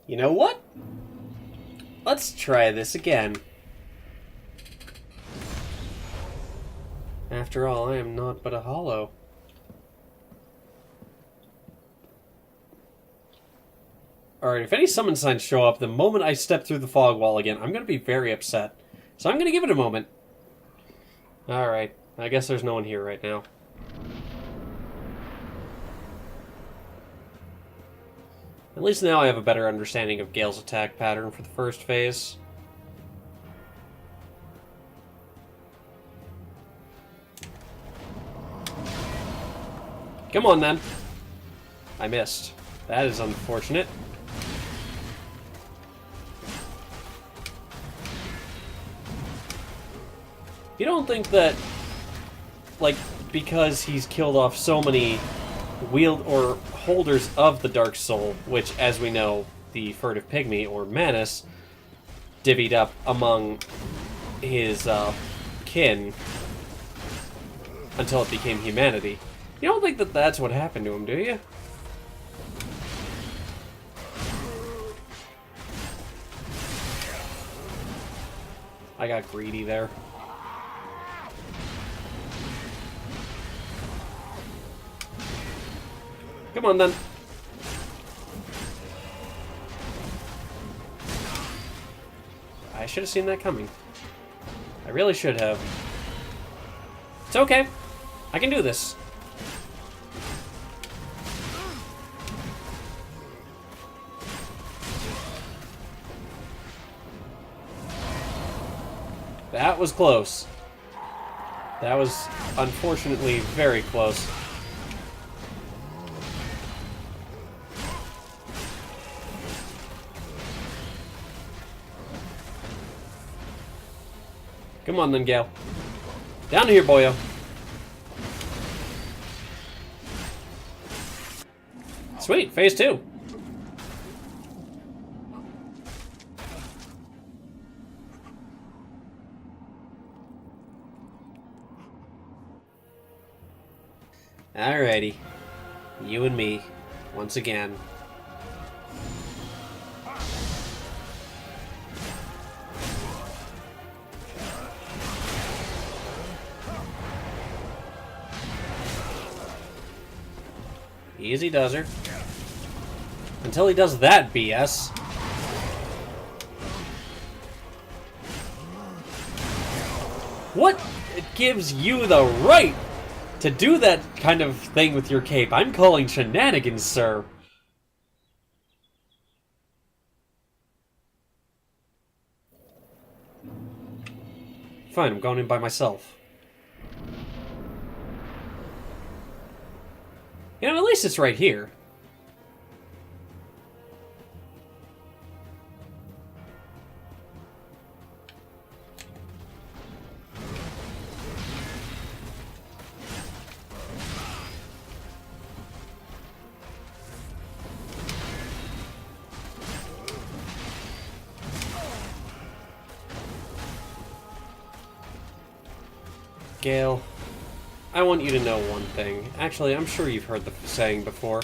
You know what? Let's try this again. After all, I am naught but a hollow. Alright, if any summon signs show up the moment I step through the fog wall again, I'm going to be very upset. So I'm going to give it a moment. Alright, I guess there's no one here right now. At least now I have a better understanding of Gael's attack pattern for the first phase. Come on, then. I missed. That is unfortunate. You don't think that, like, because he's killed off so many holders of the Dark Soul, which, as we know, the Furtive Pygmy, or Manus, divvied up among his kin until it became humanity. You don't think that that's what happened to him, do you? I got greedy there. Come on, then. I should have seen that coming. I really should have. It's okay. I can do this. That was close. That was, unfortunately, very close. Come on then, Gael. Down here, boyo. Sweet, phase 2. Alrighty. You and me, once again. Easy does her. Until he does that BS. What gives you the right to do that kind of thing with your cape? I'm calling shenanigans, sir. Fine, I'm going in by myself. You know, at least it's right here. Gael, I want you to know one thing. Actually, I'm sure you've heard the saying before.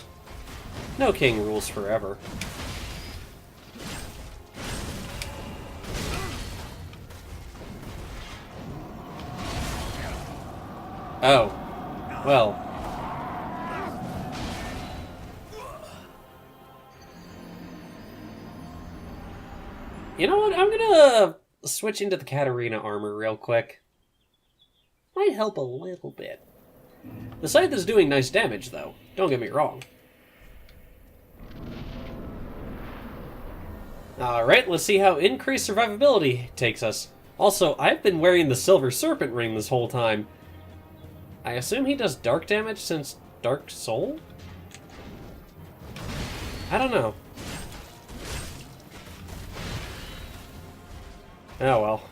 No king rules forever. Oh. Well. You know what? I'm gonna switch into the Katarina armor real quick. Might help a little bit. The scythe is doing nice damage, though. Don't get me wrong. Alright, let's see how increased survivability takes us. Also, I've been wearing the Silver Serpent Ring this whole time. I assume he does dark damage since Dark Soul? I don't know. Oh well.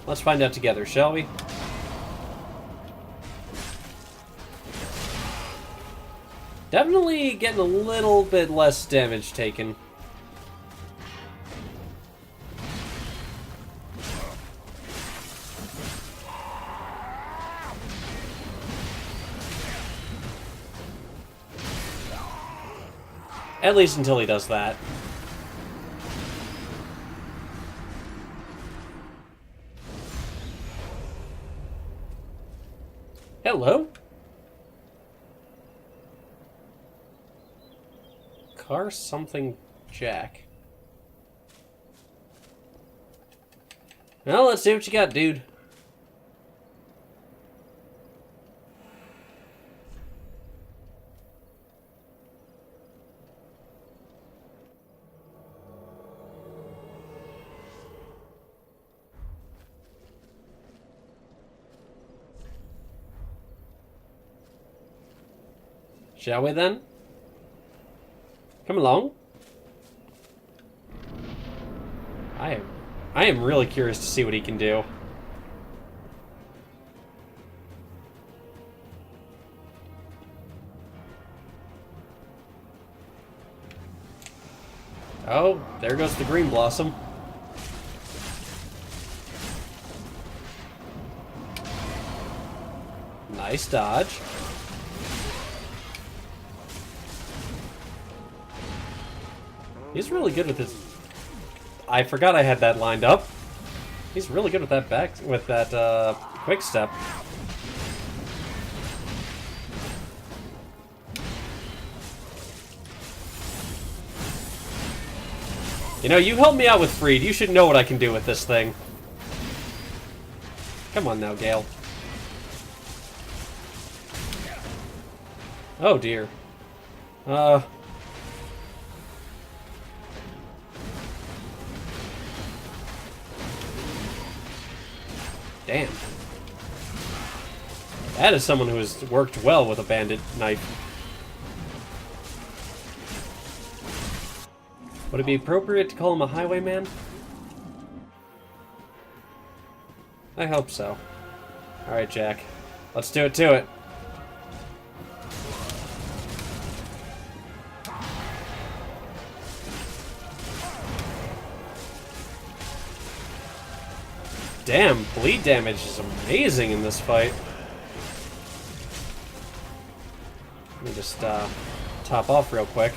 Let's find out together, shall we? Definitely getting a little bit less damage taken. At least until he does that. Hello? Car something Jack. Well, let's see what you got, dude. Shall we then? Come along. I am really curious to see what he can do. Oh, there goes the green blossom. Nice dodge. He's really good with his... I forgot I had that lined up. He's really good with that quick step. You know, you helped me out with Freed. You should know what I can do with this thing. Come on now, Gael. Oh dear. Damn. That is someone who has worked well with a bandit knife. Would it be appropriate to call him a highwayman? I hope so. Alright, Jack. Let's do it to it. Damn, bleed damage is amazing in this fight. Let me just top off real quick.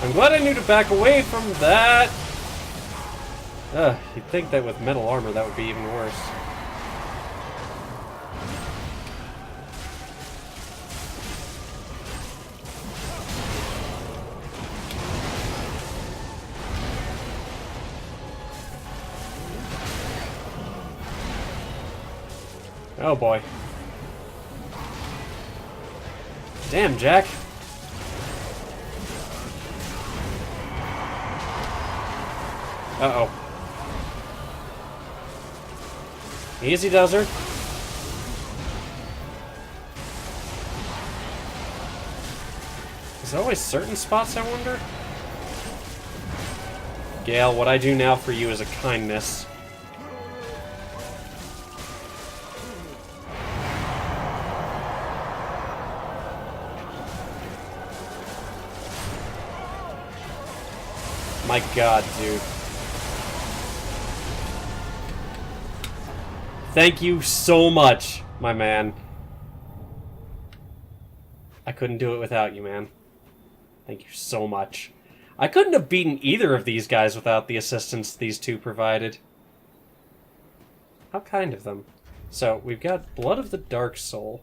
I'm glad I knew to back away from that. You'd think that with metal armor that would be even worse. Oh boy. Damn, Jack. Uh-oh. Easy does her. Is there always certain spots, I wonder? Gael, what I do now for you is a kindness. My god, dude. Thank you so much, my man. I couldn't do it without you, man. Thank you so much. I couldn't have beaten either of these guys without the assistance these two provided. How kind of them. So, we've got Blood of the Dark Soul.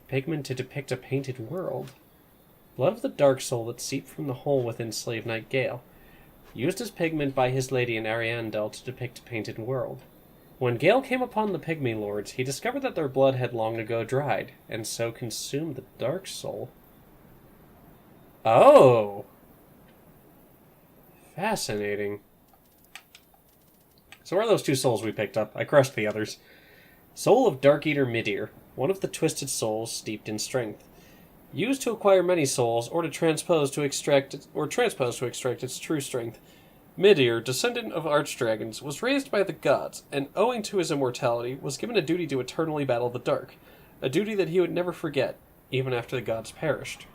Pigment to depict a painted world. Blood of the Dark Soul that seeped from the hole within Slave Knight Gael. Used as pigment by his lady in Ariandel to depict a painted world. When Gael came upon the Pygmy Lords, he discovered that their blood had long ago dried, and so consumed the Dark Soul. Oh! Fascinating. So where are those two souls we picked up? I crushed the others. Soul of Dark Eater Midir, one of the twisted souls steeped in strength. Used to acquire many souls, or to transpose to extract its true strength. Midir, descendant of archdragons, was raised by the gods, and owing to his immortality, was given a duty to eternally battle the dark, a duty that he would never forget, even after the gods perished.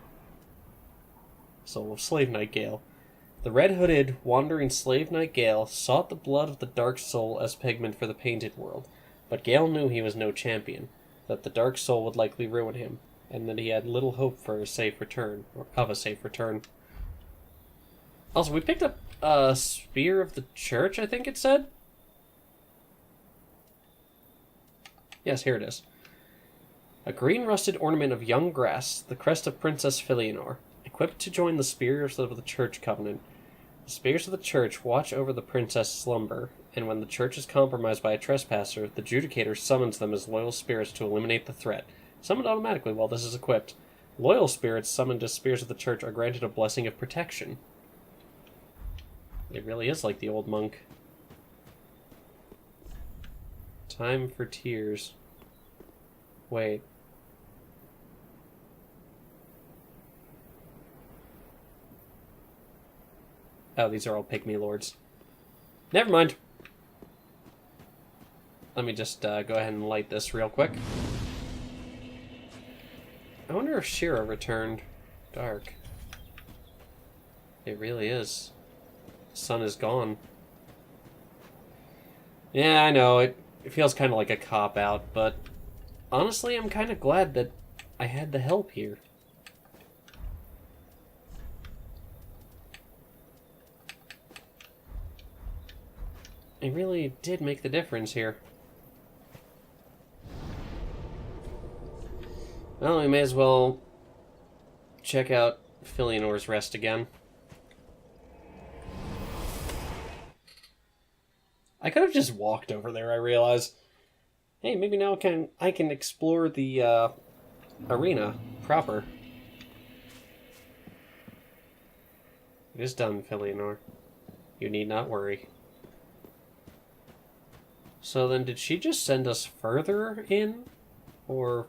soul of Slave Knight Gael. The red-hooded, wandering Slave Knight Gael sought the blood of the Dark Soul as pigment for the Painted World, but Gael knew he was no champion, that the Dark Soul would likely ruin him, and that he had little hope for a safe return, or of a safe return. Also, we picked up a Spear of the Church, I think it said? Yes, here it is. A green rusted ornament of young grass, the crest of Princess Filianor, equipped to join the Spears of the Church Covenant. The Spears of the Church watch over the princess' slumber, and when the church is compromised by a trespasser, the Judicator summons them as loyal spirits to eliminate the threat. Summoned automatically while this is equipped. Loyal spirits summoned as Spears of the Church are granted a blessing of protection. It really is like the old monk. Time for tears. Wait. Oh, these are all pygmy lords. Never mind. Let me just go ahead and light this real quick. I wonder if Shira returned. Dark. It really is. The sun is gone. Yeah, I know, it feels kind of like a cop-out, but honestly, I'm kind of glad that I had the help here. It really did make the difference here. Well, we may as well check out Filianor's Rest again. I could have just walked over there, I realize. Hey, maybe now I can explore the arena proper. It is done, Filianor. You need not worry. So then, did she just send us further in? Or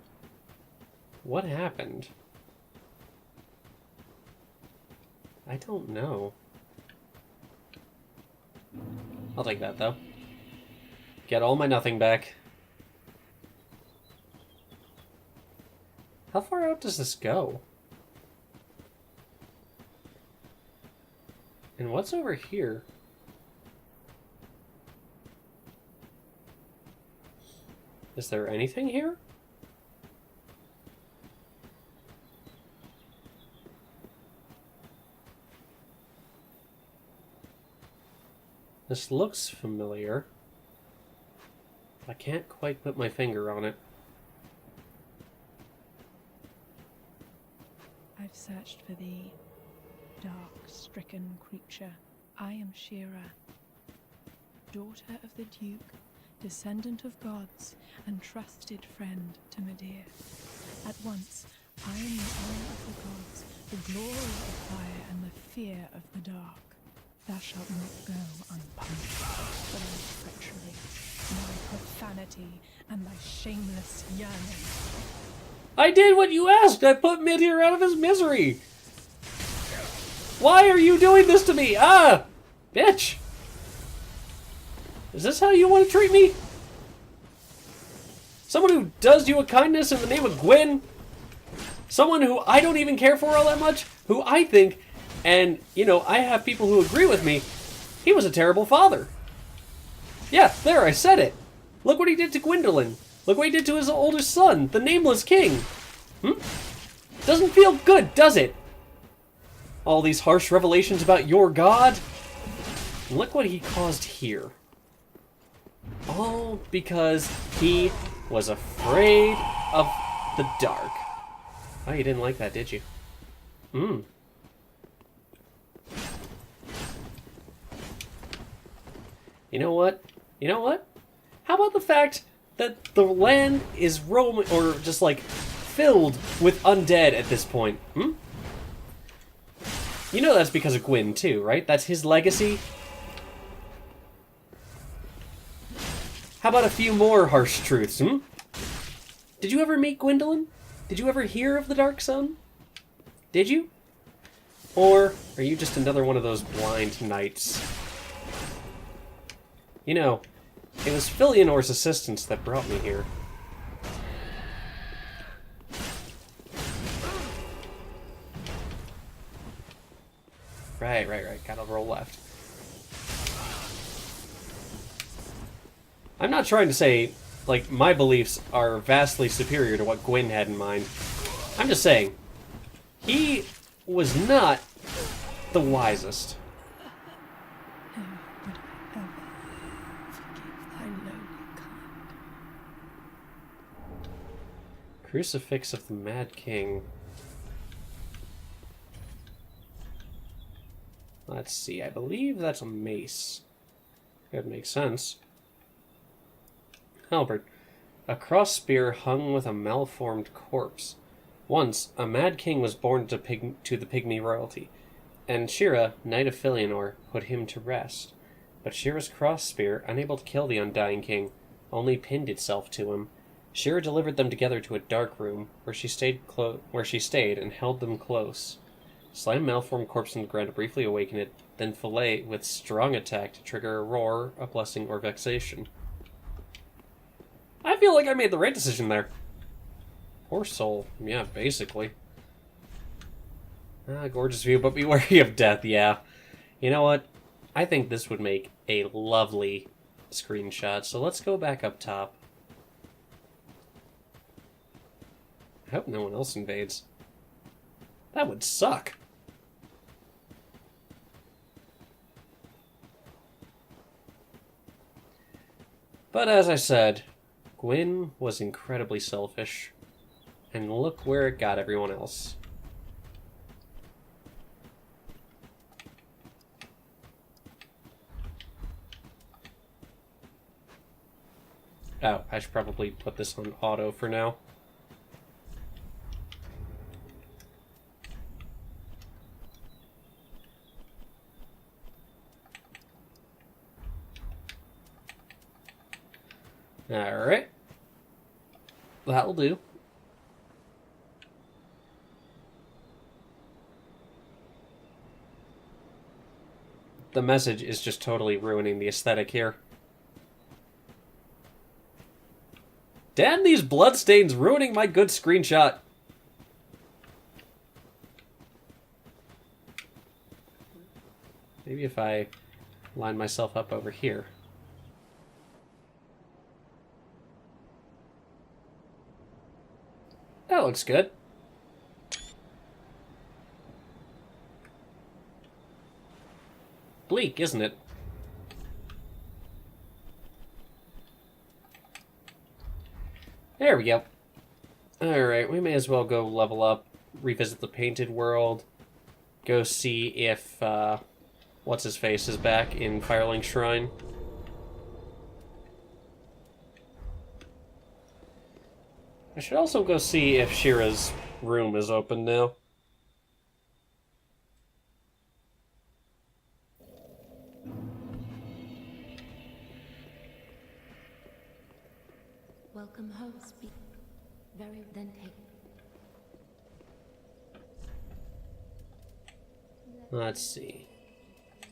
what happened? I don't know. I'll take that, though. Get all my nothing back. How far out does this go? And what's over here? Is there anything here? This looks familiar. I can't quite put my finger on it. I've searched for thee, dark, stricken creature. I am Shira, daughter of the Duke, descendant of gods, and trusted friend to Midir. At once, I am the honor of the gods, the glory of fire, and the fear of the dark. Thou shalt not go unpunished for thy treachery, thy profanity, and thy shameless yearning. I did what you asked! I put Midir out of his misery! Why are you doing this to me? Ah! Bitch! Is this how you want to treat me? Someone who does you a kindness in the name of Gwyn? Someone who I don't even care for all that much? Who I think, and, you know, I have people who agree with me, he was a terrible father. Yeah, there, I said it. Look what he did to Gwendolyn. Look what he did to his oldest son, the Nameless King. Doesn't feel good, does it? All these harsh revelations about your god. And look what he caused here. All because he was afraid of the dark. Oh, you didn't like that, did you? You know what? You know what? How about the fact that the land is roaming, or just like filled with undead at this point? You know that's because of Gwyn too, right? That's his legacy. How about a few more harsh truths, Did you ever meet Gwendolyn? Did you ever hear of the Dark Sun? Did you? Or are you just another one of those blind knights? You know, it was Filianor's assistance that brought me here. Right. Gotta roll left. I'm not trying to say, like, my beliefs are vastly superior to what Gwyn had in mind. I'm just saying, he was not the wisest. Oh, would I ever forgive thy lowly kind. Crucifix of the Mad King. Let's see, I believe that's a mace. That makes sense. Halberd. A cross spear hung with a malformed corpse. Once, a mad king was born to the pygmy royalty, and Shira, knight of Filianor, put him to rest. But Shira's cross spear, unable to kill the undying king, only pinned itself to him. Shira delivered them together to a dark room, where she stayed and held them close. Slam malformed corpse in the ground to briefly awaken it, then fillet with strong attack to trigger a roar, a blessing, or vexation. I feel like I made the right decision there. Poor soul. Yeah, basically. Gorgeous view, but be wary of death, yeah. You know what? I think this would make a lovely screenshot, so let's go back up top. I hope no one else invades. That would suck. But as I said, Gwyn was incredibly selfish. And look where it got everyone else. Oh, I should probably put this on auto for now. Alright. That'll do. The message is just totally ruining the aesthetic here. Damn these bloodstains ruining my good screenshot. Maybe if I line myself up over here. That looks good. Bleak, isn't it? There we go. Alright, we may as well go level up, revisit the painted world, go see if, what's-his-face is back in Firelink Shrine. I should also go see if Shira's room is open now. Welcome home, speak. Very then take. Let's see.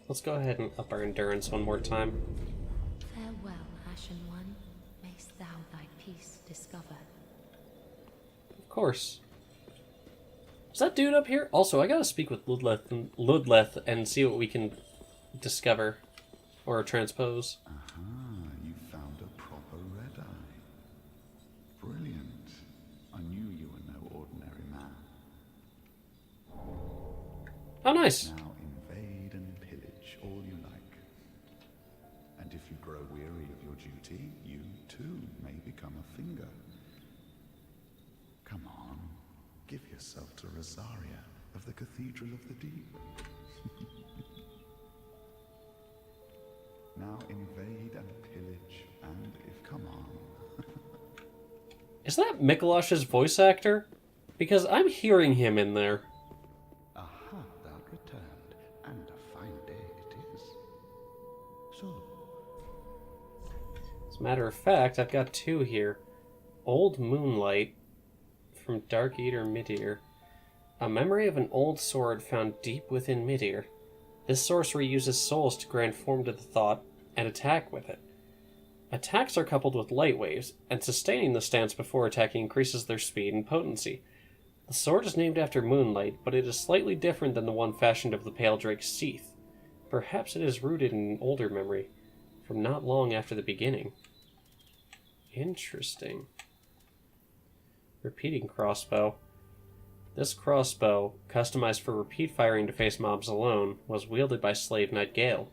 Let's go ahead and up our endurance one more time. Farewell, Ashen One. Mayst thou thy peace discover. Of course. Is that dude up here? Also, I gotta speak with Ludleth and see what we can discover. Or transpose. Aha, you found a proper red eye. Brilliant. I knew you were no ordinary man. Oh, nice. Now invade and pillage all you like. And if you grow weary of your duty, you too may become a finger. Come on, give yourself to Rosaria of the Cathedral of the Deep. Now invade and pillage, and if come on. Is that Mikolosh's voice actor? Because I'm hearing him in there. Aha, thou returned, and a fine day it is. So, As a matter of fact, I've got two here. Old Moonlight from Dark Eater Midir. A memory of an old sword found deep within Midir. This sorcery uses souls to grant form to the thought and attack with it. Attacks are coupled with light waves, and sustaining the stance before attacking increases their speed and potency. The sword is named after Moonlight, but it is slightly different than the one fashioned of the Pale Drake's sheath. Perhaps it is rooted in an older memory, from not long after the beginning. Interesting. Repeating crossbow. This crossbow, customized for repeat firing to face mobs alone, was wielded by Slave Knight Gael.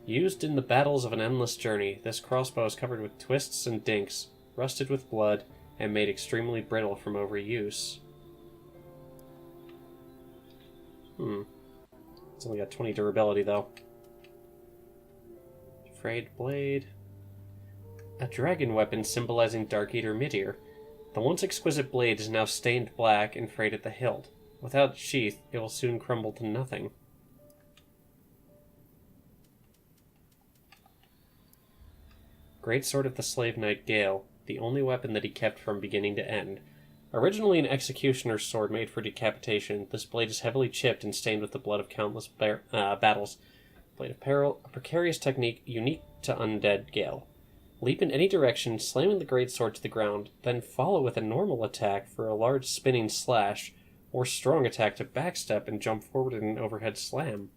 Used in the battles of an endless journey, this crossbow is covered with twists and dinks, rusted with blood, and made extremely brittle from overuse. It's only got 20 durability, though. Frayed blade. A dragon weapon symbolizing Dark Eater Midir. The once exquisite blade is now stained black and frayed at the hilt. Without sheath, it will soon crumble to nothing. Greatsword of the Slave Knight Gael, the only weapon that he kept from beginning to end. Originally an executioner's sword made for decapitation, this blade is heavily chipped and stained with the blood of countless battles. Blade of Peril, a precarious technique unique to undead Gael. Leap in any direction, slamming the greatsword to the ground, then follow with a normal attack for a large spinning slash, or strong attack to backstep and jump forward in an overhead slam.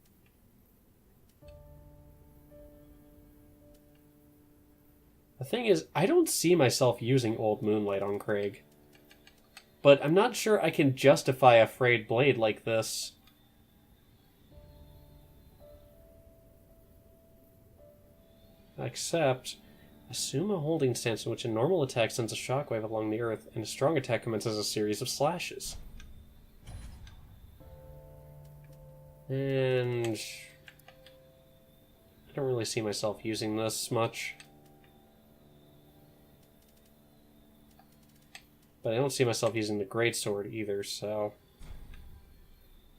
The thing is, I don't see myself using Old Moonlight on Craig. But I'm not sure I can justify a frayed blade like this. Except, assume a holding stance in which a normal attack sends a shockwave along the earth, and a strong attack commences a series of slashes. And I don't really see myself using this much. But I don't see myself using the greatsword either, so...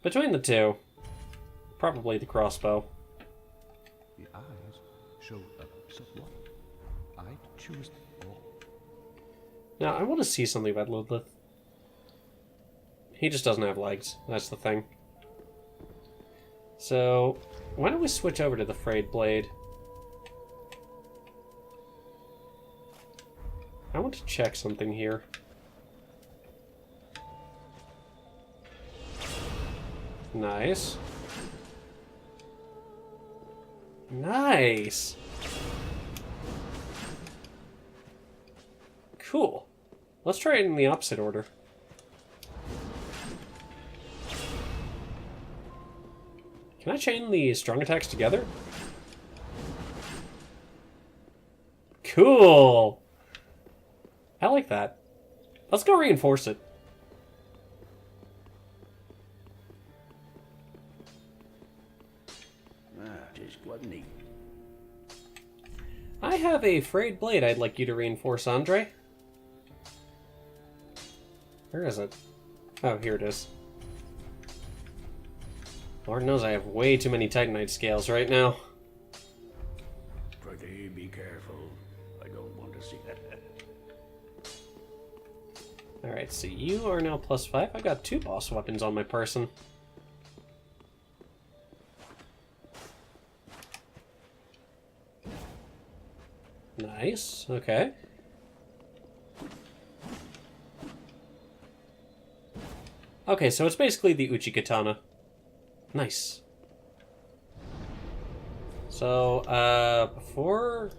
Between the two, probably the crossbow. The eyes show a somewhat. I choose all. Now, I want to see something about Ludlith. He just doesn't have legs, that's the thing. So, why don't we switch over to the frayed blade? I want to check something here. Nice. Nice! Cool. Let's try it in the opposite order. Can I chain the strong attacks together? Cool! I like that. Let's go reinforce it. I have a frayed blade I'd like you to reinforce, Andre. Where is it? Oh, here it is. Lord knows I have way too many Titanite scales right now. Pretty be careful. I don't want to see that. Alright, so you are now +5. I've got 2 boss weapons on my person. Nice, okay. Okay, so it's basically the Uchi Katana. Nice. So, before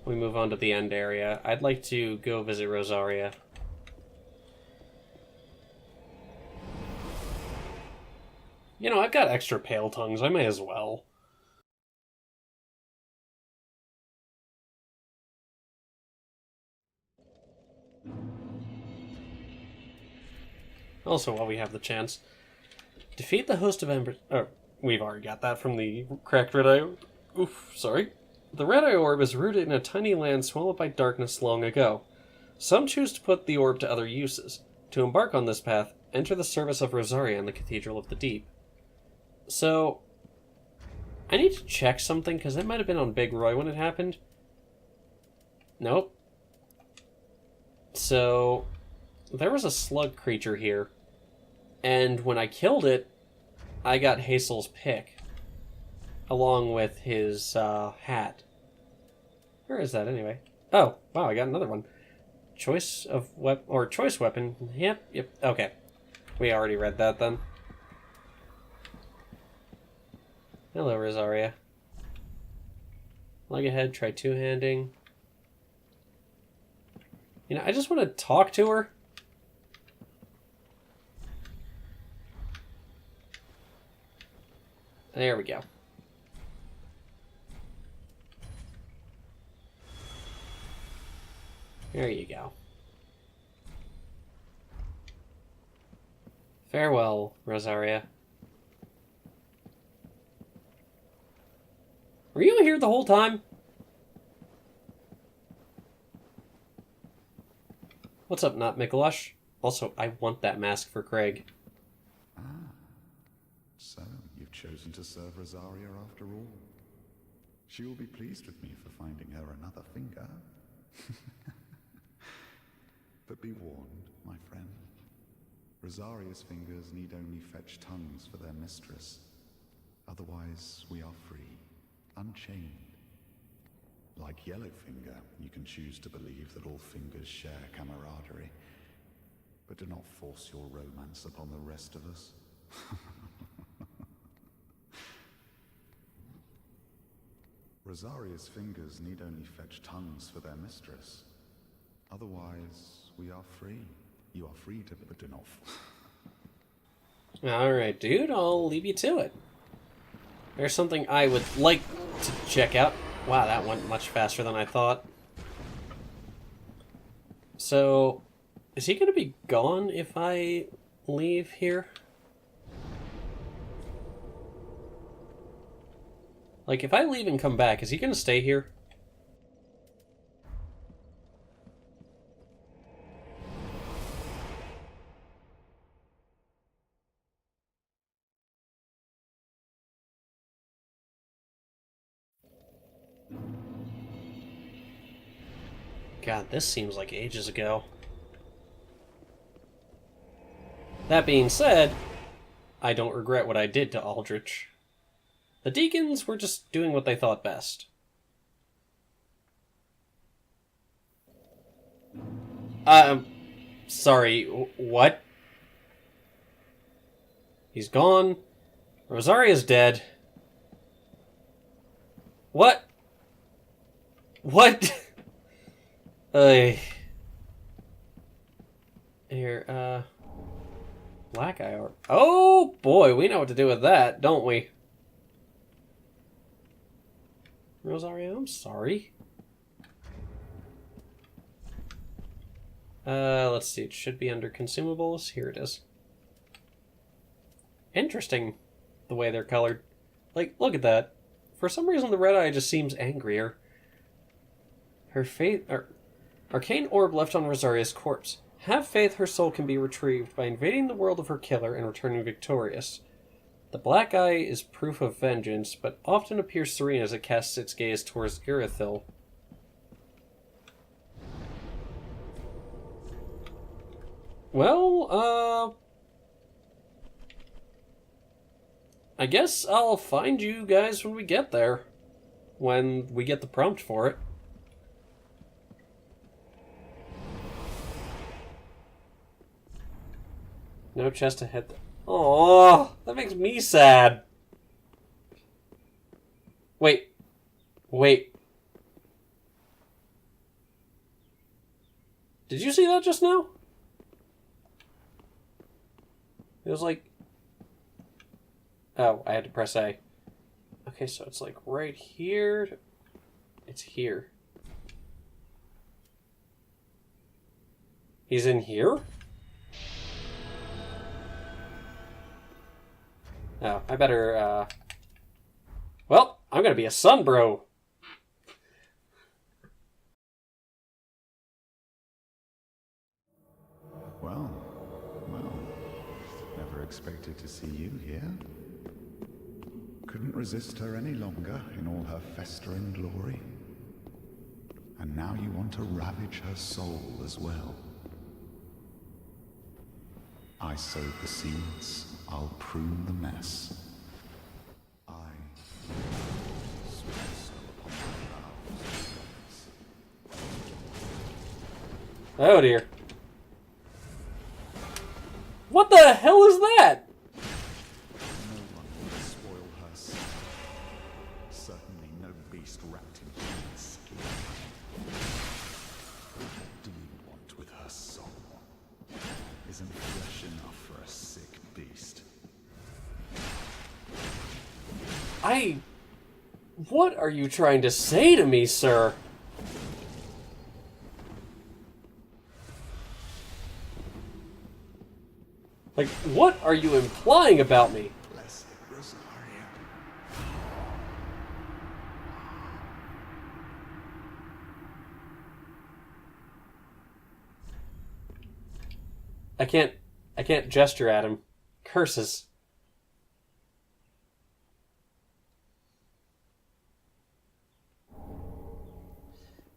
we move on to the end area, I'd like to go visit Rosaria. You know, I've got extra pale tongues, I may as well. Also, while we have the chance, defeat the host of Ember... Oh, we've already got that from the cracked red eye... Oof, sorry. The red eye orb is rooted in a tiny land swallowed by darkness long ago. Some choose to put the orb to other uses. To embark on this path, enter the service of Rosaria in the Cathedral of the Deep. So, I need to check something, because that might have been on Big Roy when it happened. Nope. So... there was a slug creature here, and when I killed it, I got Hazel's pick, along with his hat. Where is that anyway? Oh, wow, I got another one. Choice weapon. Yep, okay. We already read that then. Hello, Rosaria. Leg ahead, try two-handing. You know, I just want to talk to her. There we go. There you go. Farewell, Rosaria. Were you here the whole time? What's up, Not Mikolash? Also, I want that mask for Craig. So, you've chosen to serve Rosaria after all. She will be pleased with me for finding her another finger. But be warned, my friend. Rosaria's fingers need only fetch tongues for their mistress. Otherwise, we are free, unchained. Like Yellowfinger, you can choose to believe that all fingers share camaraderie. But do not force your romance upon the rest of us. Rosaria's fingers need only fetch tongues for their mistress. Otherwise, we are free. You are free to, but do not. Alright, dude, I'll leave you to it. There's something I would like to check out. Wow, that went much faster than I thought. So, is he going to be gone if I leave here? Like, if I leave and come back, is he going to stay here? God, this seems like ages ago. That being said, I don't regret what I did to Aldrich. The deacons were just doing what they thought best. Sorry, what? He's gone. Rosaria's dead. What? What? Here, Black Eye Orb. Oh, boy, we know what to do with that, don't we? Rosaria, I'm sorry. Let's see, it should be under consumables. Here it is. Interesting, the way they're colored. Like, look at that. For some reason, the red eye just seems angrier. Her faith... Arcane orb left on Rosaria's corpse. Have faith her soul can be retrieved by invading the world of her killer and returning victorious. The black eye is proof of vengeance, but often appears serene as it casts its gaze towards Irithil. Well, I guess I'll find you guys when we get there. When we get the prompt for it. No chest to hit. Oh, that makes me sad. Wait. Wait. Did you see that just now? It was like... Oh, I had to press A. Okay, so it's like right here. It's here. He's in here? Oh, I better, Well, I'm gonna be a sun bro. Well, never expected to see you here. Couldn't resist her any longer in all her festering glory. And now you want to ravage her soul as well. I sowed the seeds, I'll prune the mess. I swear so upon my vows. Oh dear. What? What the hell is that? No one will spoil her soul. Certainly no beast wrapped in human skin. What do you want with her soul? Isn't flesh enough for a sick beast? What are you trying to say to me, sir? Like, what are you implying about me? Blessed Rosaria. I can't gesture at him. Curses.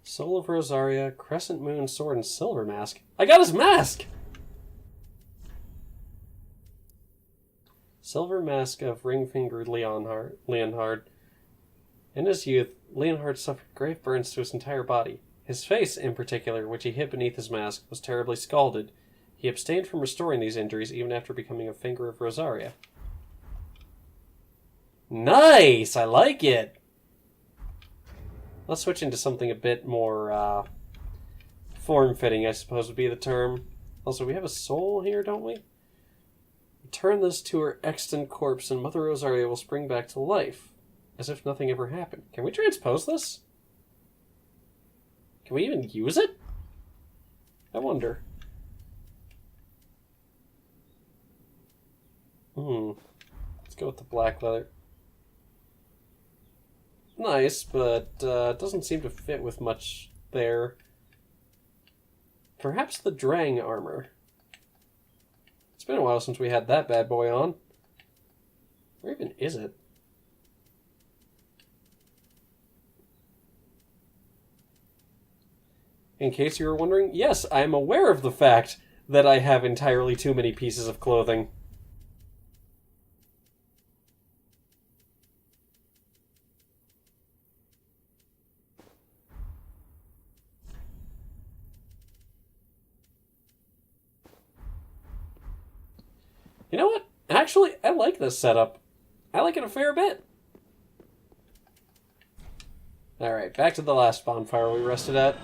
Soul of Rosaria, Crescent Moon, Sword, and Silver Mask. I got his mask! Silver Mask of Ring-Fingered Leonhard. In his youth, Leonhard suffered grave burns to his entire body. His face, in particular, which he hid beneath his mask, was terribly scalded. He abstained from restoring these injuries even after becoming a Finger of Rosaria. Nice! I like it! Let's switch into something a bit more, form-fitting, I suppose would be the term. Also, we have a soul here, don't we? Return this to her extant corpse and Mother Rosaria will spring back to life, as if nothing ever happened. Can we transpose this? Can we even use it? I wonder. Let's go with the black leather. Nice, but it doesn't seem to fit with much there. Perhaps the Drang armor. It's been a while since we had that bad boy on. Where even is it? In case you were wondering, yes, I am aware of the fact that I have entirely too many pieces of clothing. You know what? Actually, I like this setup. I like it a fair bit. Alright, back to the last bonfire we rested at.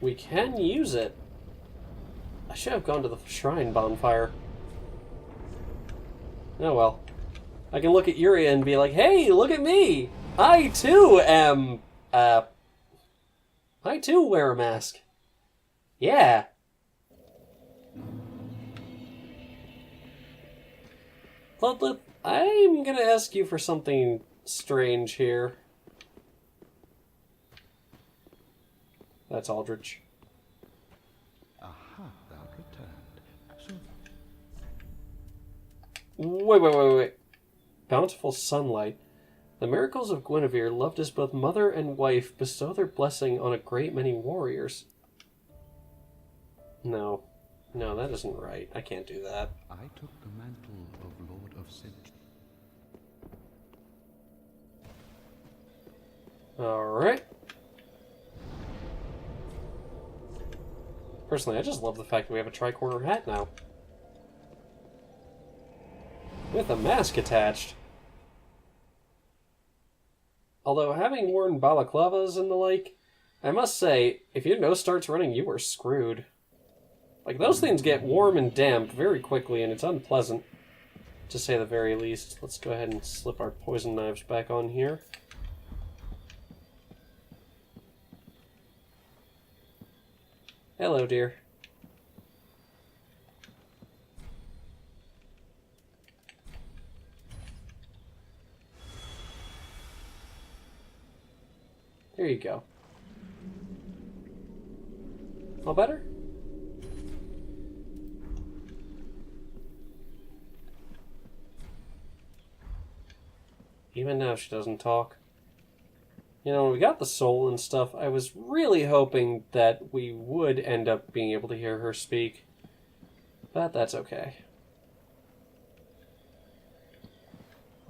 We can use it. I should have gone to the shrine bonfire. Oh well. I can look at Yuria and be like, hey, look at me! I too am, I too wear a mask. Yeah. Bloodlip, I'm gonna ask you for something strange here. That's Aldrich. Aha, thou returned. So Wait. Bountiful sunlight. The miracles of Guinevere, loved as both mother and wife, bestow their blessing on a great many warriors. No, that isn't right. I can't do that. I took the mantle of Lord of Sin. Alright. Personally, I just love the fact that we have a tri-corner hat now. With a mask attached. Although, having worn balaclavas and the like, I must say, if your nose starts running, you are screwed. Like, those things get warm and damp very quickly, and it's unpleasant, to say the very least. Let's go ahead and slip our poison knives back on here. Hello, dear. There you go. All better? Even now she doesn't talk. You know, when we got the soul and stuff, I was really hoping that we would end up being able to hear her speak. But that's okay.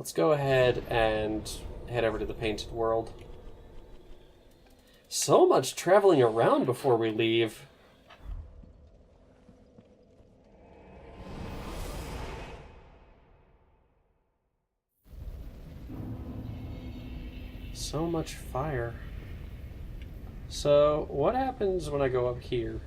Let's go ahead and head over to the Painted World. So much traveling around before we leave. So much fire. So, what happens when I go up here?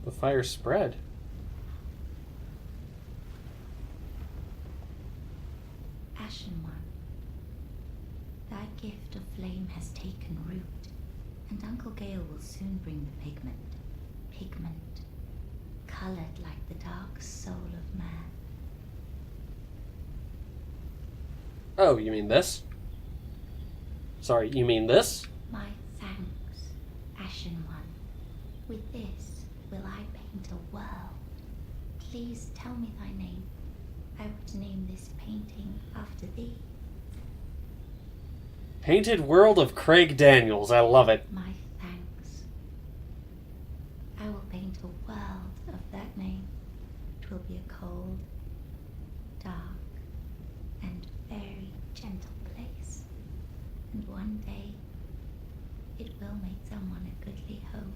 The fire spread. Ashen One, thy gift of flame has taken root, and Uncle Gael will soon bring the pigment. Pigment, colored like the dark soul of man. Oh, you mean this? Sorry, you mean this? My thanks, Ashen One. With this will I paint a world. Please tell me thy name. I would name this painting after thee. Painted World of Craig Daniels. I love it. My thanks. I will paint a world of that name. It will be a cold, dark, and very gentle place. And one day, it will make someone a goodly home.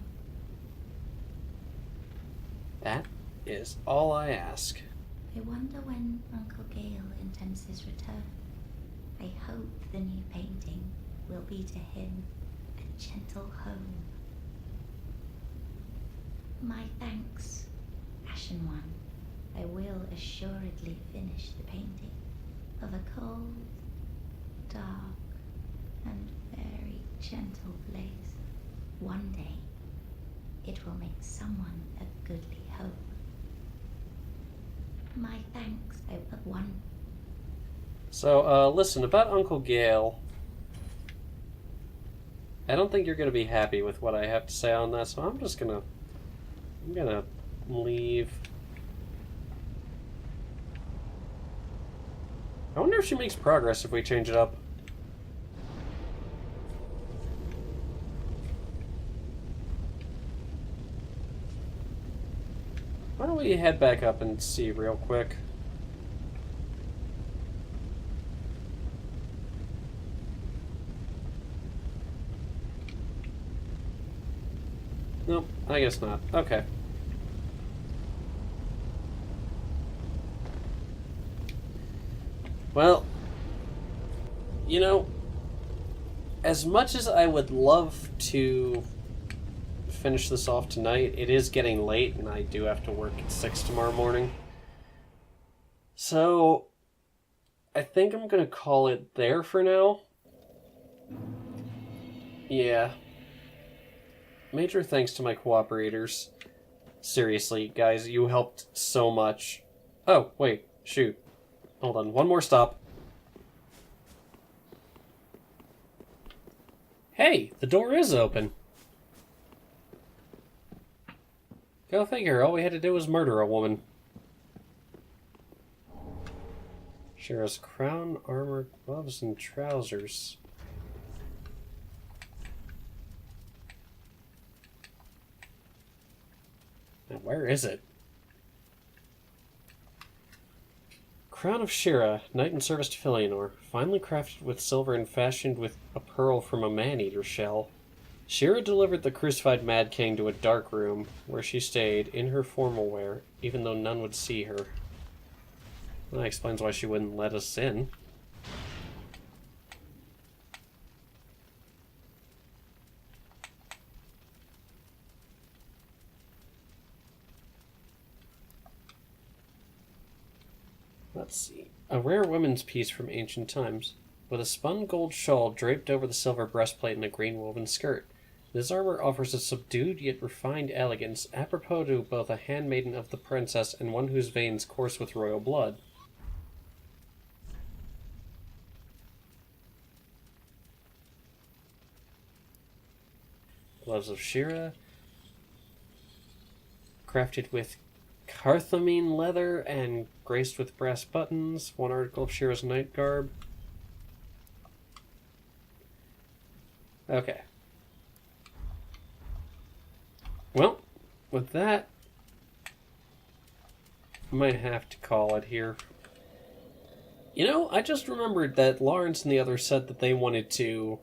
That is all I ask. I wonder when Uncle Gael intends his return. I hope the new painting will be to him a gentle home. My thanks, Ashen One. I will assuredly finish the painting of a cold, dark, and very gentle place. One day, it will make someone a goodly home. My thanks, I put one. So, listen, about Uncle Gael. I don't think you're going to be happy with what I have to say on that, so I'm gonna leave. I wonder if she makes progress if we change it up. Why don't we head back up and see real quick? Nope, I guess not. Okay. Well, you know, as much as I would love to finish this off tonight, it is getting late and I do have to work at 6 tomorrow morning. So, I think I'm gonna call it there for now. Yeah. Major thanks to my cooperators. Seriously, guys, you helped so much. Oh, wait, shoot. Hold on, one more stop. Hey, the door is open. Go figure, all we had to do was murder a woman. Shira's crown, armor, gloves, and trousers. Now, where is it? Crown of Shira, knight in service to Filianor, finely crafted with silver and fashioned with a pearl from a man-eater shell. Shira delivered the crucified Mad King to a dark room, where she stayed, in her formal wear, even though none would see her. That explains why she wouldn't let us in. Let's see. A rare woman's piece from ancient times, with a spun gold shawl draped over the silver breastplate and a green woven skirt. This armor offers a subdued yet refined elegance, apropos to both a handmaiden of the princess and one whose veins course with royal blood. Gloves of Shira, crafted with Carthamine leather and graced with brass buttons. One article of Shira's night garb. Okay. with that, I might have to call it here. You know, I just remembered that Lawrence and the others said that they wanted to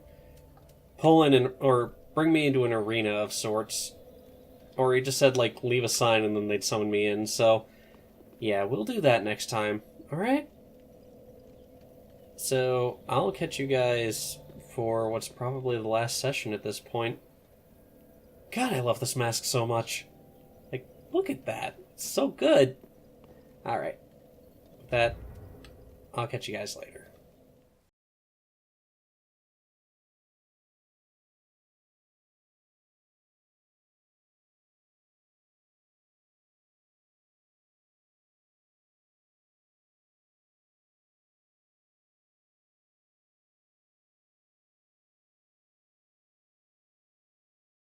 pull in or bring me into an arena of sorts. Or he just said, like, leave a sign and then they'd summon me in. So, yeah, we'll do that next time. Alright? So, I'll catch you guys for what's probably the last session at this point. God, I love this mask so much. Like, look at that. It's so good. Alright. With that, I'll catch you guys later.